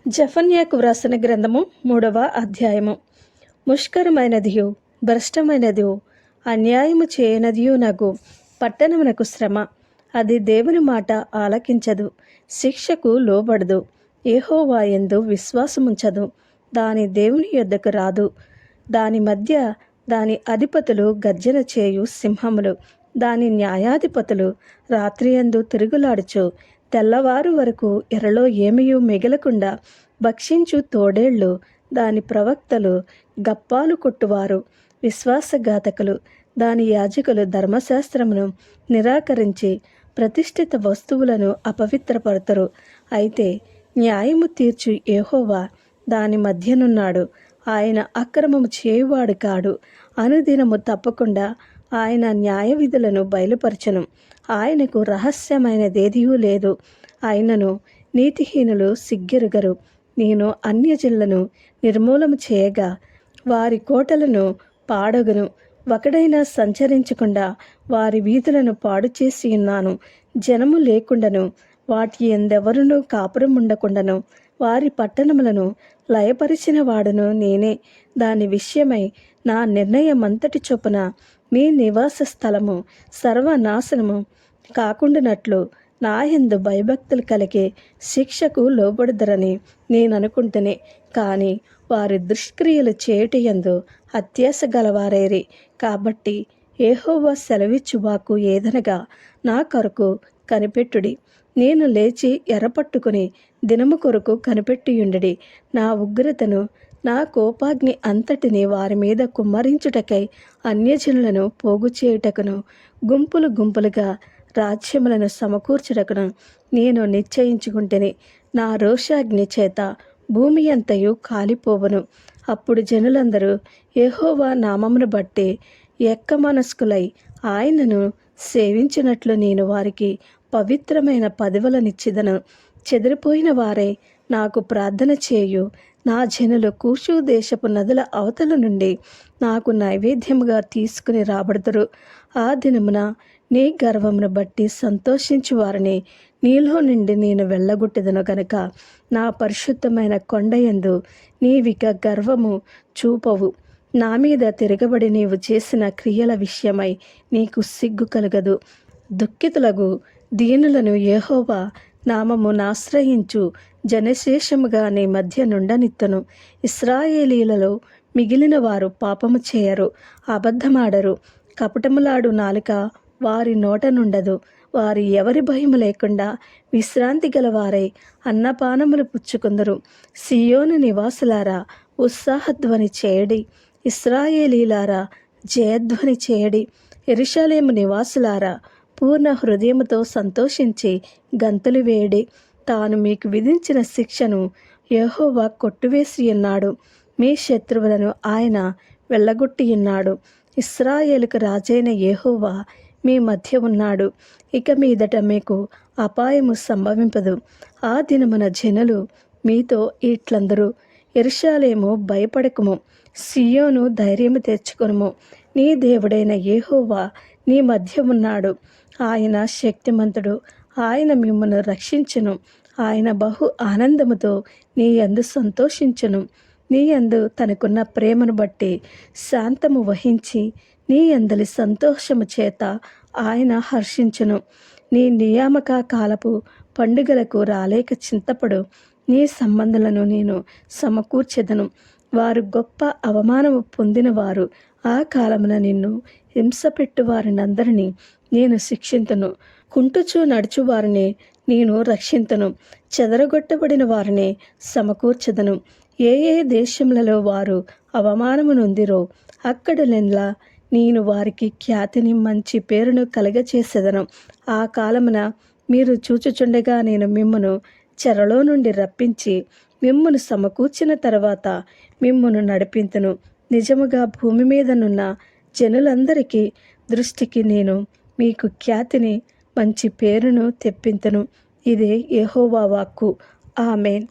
జెఫన్యాకు వ్రాసిన గ్రంథము 3వ అధ్యాయము. ముష్కరమైనదియు భ్రష్టమైనదియు అన్యాయము చేయనదియు నగు పట్టణమునకు శ్రమ. అది దేవుని మాట ఆలకించదు, శిక్షకు లోబడదు, యెహోవా యందు విశ్వాసముంచదు. దాని దేవుని యొద్దకు రాదు. దాని మధ్య దాని అధిపతులు గర్జన చేయు సింహములు, దాని న్యాయాధిపతులు రాత్రియందు తిరుగులాడుచు తెల్లవారు వరకు ఎరలో ఏమీయూ మిగలకుండా భక్షించు తోడేళ్ళు, దాని ప్రవక్తలు గప్పాలు కొట్టువారు, విశ్వాసఘాతకులు. దాని యాజకులు ధర్మశాస్త్రమును నిరాకరించి ప్రతిష్ఠిత వస్తువులను అపవిత్రపరతరు. అయితే న్యాయము తీర్చు యెహోవా దాని మధ్యనున్నాడు. ఆయన అక్రమము చేయువాడు కాడు. అనుదినము తప్పకుండా ఆయన న్యాయ విధులను బయలుపరచును. ఆయనకు రహస్యమైనదేదియూ లేదు. ఆయనను నీతిహీనులు సిగ్గెరుగరు. నేను అన్యజనులను నిర్మూలము చేయగా వారి కోటలను పాడగను. ఒకడైనా సంచరించకుండా వారి వీధులను పాడు చేసి ఉన్నాను. జనము లేకుండాను వాటి ఎందెవరునూ కాపురం ఉండకుండాను వారి పట్టణములను లయపరిచిన వాడును నేనే. దాని విషయమై నా నిర్ణయమంతటి చొప్పున మీ నివాస స్థలము సర్వనాశనము కాకుండానట్లు నా యందు భయభక్తులు కలిగే శిక్షకు లోబడుదరని నేను అనుకుంటునే. కానీ వారి దుష్క్రియలు చేయుట యందు అత్యాశ గలవారైరి. కాబట్టి యెహోవా సెలవిచ్చు వాక్కు ఏదనగా, నా కొరకు కనిపెట్టుడి. నేను లేచి ఎర్రపట్టుకుని దినము కొరకు కనిపెట్టియుండుడి. నా ఉగ్రతను నా కోపాగ్ని అంతటిని వారి మీద కుమ్మరించుటకై అన్యజనులను పోగు చేయుటకును గుంపులు గుంపులుగా రాజ్యములను సమకూర్చుటకును నేను నిశ్చయించుకుంటేనే. నా రోషాగ్ని చేత భూమి అంతయు కాలిపోవును. అప్పుడు జనులందరూ యెహోవా నామమును బట్టి ఎక్కమనస్కులై ఆయనను సేవించినట్లు నేను వారికి పవిత్రమైన పదవులనిచ్చిదను. చెదిరిపోయిన వారై నాకు ప్రార్థన చేయు నా జనులు కూషు దేశపు నదుల అవతల నుండి నాకు నైవేద్యముగా తీసుకుని రాబడదురు. ఆ దినమున నీ గర్వమును బట్టి సంతోషించు వారిని నీలో నుండి నేను వెళ్ళగొట్టెదను గనుక నా పరిశుద్ధమైన కొండయందు నీవిక గర్వము చూపవు. నా మీద తిరగబడి నీవు చేసిన క్రియల విషయమై నీకు సిగ్గు కలగదు. దుఃఖితులకు దీనులను యెహోవా నామమునాశ్రయించు జనశేషముగా నీ మధ్య నుండనిత్తును. ఇశ్రాయేలీలలో మిగిలిన వారు పాపము చేయరు, అబద్ధమాడరు. కపటములాడు నాలుక వారి నోట నుండదు. వారు ఎవరి భయము లేకుండా విశ్రాంతి గలవారై అన్నపానములు పుచ్చుకుందరు. సియోను నివాసులారా ఉత్సాహధ్వని చేయడి. ఇశ్రాయేలీలారా జయధ్వని చేయడి. యెరూషలేము నివాసులారా పూర్ణ హృదయముతో సంతోషించి గంతులు వేయడి. తాను మీకు విధించిన శిక్షను యెహోవా కొట్టువేసి ఉన్నాడు. మీ శత్రువులను ఆయన వెళ్ళగొట్టి ఉన్నాడు. ఇశ్రాయేలుకు రాజైన యెహోవా మీ మధ్య ఉన్నాడు. ఇక మీదట మీకు అపాయము సంభవింపదు. ఆ దినమున జనులు మీతో ఇట్లందరూ, యెరూషలేము భయపడకుము, సియోను ధైర్యము తెచ్చుకొనుము. నీ దేవుడైన యెహోవా నీ మధ్య ఉన్నాడు. ఆయన శక్తిమంతుడు. ఆయన మిమ్మును రక్షించును. ఆయన బహు ఆనందముతో నీ యందు సంతోషించును. నీ యందు తనకున్న ప్రేమను బట్టి శాంతము వహించి నీ యందలి సంతోషము చేత ఆయన హర్షించును. నీ నియామక కాలపు పండుగలకు రాలేక చింతపడు. నీ సంబంధులను నేను సమకూర్చెదను. వారు గొప్ప అవమానము పొందినవారు. ఆ కాలమున నిన్ను హింసపెట్టు వారినందరినీ నేను శిక్షింతును. కుంటుచు నడుచు వారిని నేను రక్షింతును. చెదరగొట్టబడిన వారిని సమకూర్చదను. ఏ ఏ దేశములలో వారు అవమానము నొందిరో అక్కడనెల్లా నేను వారికి ఖ్యాతిని మంచి పేరును కలగచేసేదను. ఆ కాలమున మీరు చూచుచుండగా నేను మిమ్మును చెరలో నుండి రప్పించి మిమ్మును సమకూర్చిన తర్వాత మిమ్మును నడిపింతును. నిజముగా భూమి మీదనున్న జనులందరికీ దృష్టికి నేను మీకు ఖ్యాతిని మంచి పేరును తెప్పింతును. ఇదే యెహోవా వాక్కు. ఆమేన్.